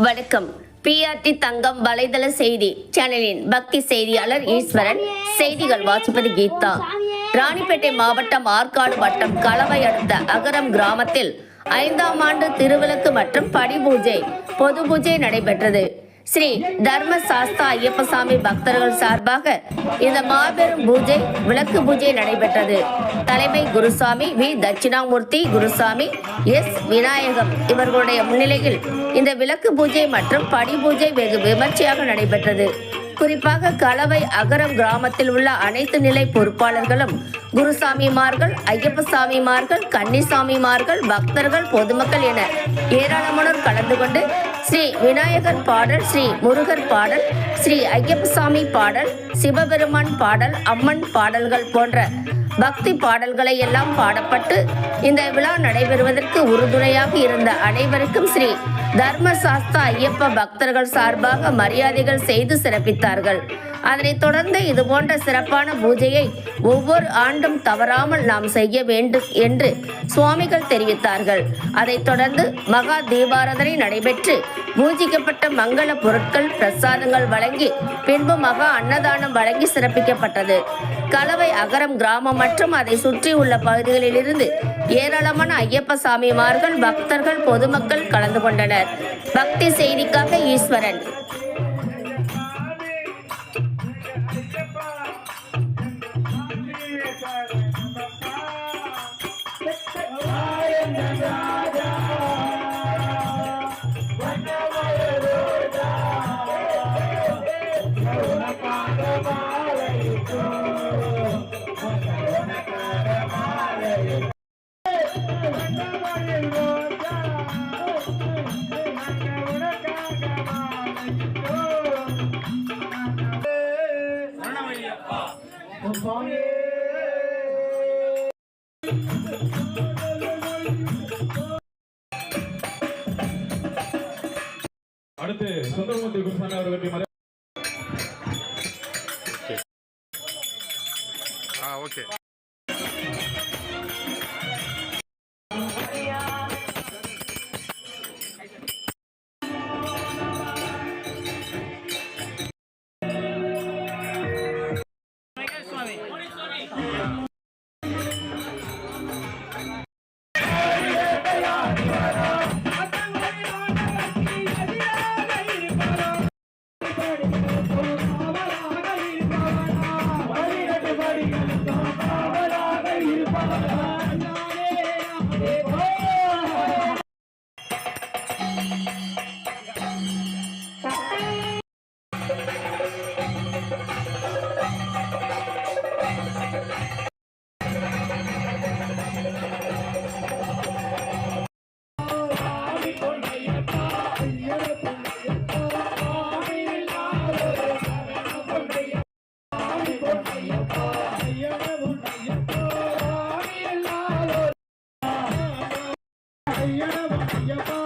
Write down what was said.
வணக்கம். பிஆர்டி தங்கம் வலைதள செய்தி சேனலின் பக்தி செய்தியாளர் ஈஸ்வரன். செய்திகள் வாசிப்பது கீதா. ராணிப்பேட்டை மாவட்டம் ஆற்காடு வட்டம் களவை அடுத்த அகரம் கிராமத்தில் 5ஆம் ஆண்டு திருவிளக்கு மற்றும் படிபூஜை பொது பூஜை நடைபெற்றது. ஸ்ரீ தர்ம சாஸ்தா ஐயப்பசாமி பக்தர்கள் சார்பாக இந்த மாபெரும் பூஜை விளக்கு பூஜை நடைபெற்றது. தலைமை குருசாமி வி தட்சிணாமூர்த்தி, குருசாமி எஸ் விநாயகம் இவர்களுடைய முன்னிலையில் இந்த விளக்கு பூஜை மற்றும் படி பூஜை வெகு விமர்சையாக நடைபெற்றது. குறிப்பாக களவை அகரம் கிராமத்தில் உள்ள அனைத்து நிலை பொறுப்பாளர்களும் குருசாமிமார்கள், ஐயப்பசாமிமார்கள், கன்னிசாமிமார்கள், பக்தர்கள், பொதுமக்கள் என ஏராளமானோர் கலந்து கொண்டு ஸ்ரீ விநாயகர் பாடல், ஸ்ரீ முருகர் பாடல், ஸ்ரீ ஐயப்பசாமி பாடல், சிவபெருமான் பாடல், அம்மன் பாடல்கள் போன்ற பக்தி பாடல்களை எல்லாம் பாடப்பட்டு இந்த விழா நடைபெறுவதற்கு உறுதுணையாக இருந்த அனைவருக்கும் ஸ்ரீ தர்மசாஸ்தா ஐயப்ப பக்தர்கள் சார்பாக மரியாதைகள் செய்து சிறப்பித்தார்கள். அதனைத் தொடர்ந்து இதுபோன்ற சிறப்பான பூஜையை ஒவ்வொரு ஆண்டும் தவறாமல் நாம் செய்ய வேண்டும் என்று சுவாமிகள் தெரிவித்தார்கள். அதைத் தொடர்ந்து மகா தீபாராதனை நடைபெற்று பூஜிக்கப்பட்ட மங்கள பொருட்கள், பிரசாதங்கள் வழங்கி பின்பு மகா அன்னதானம் வழங்கி சிறப்பிக்கப்பட்டது. களவை அகரம் கிராமம் மற்றும் அதை சுற்றி உள்ள பகுதிகளிலிருந்து ஏராளமான ஐயப்ப சாமிமார்கள், பக்தர்கள், பொதுமக்கள் கலந்து கொண்டனர். பக்தி செய்திக்காக ஈஸ்வரன். அடுத்து சுந்தரமூர்த்தி குருசாமி அவர்களுக்கு ஓகே. Yeah.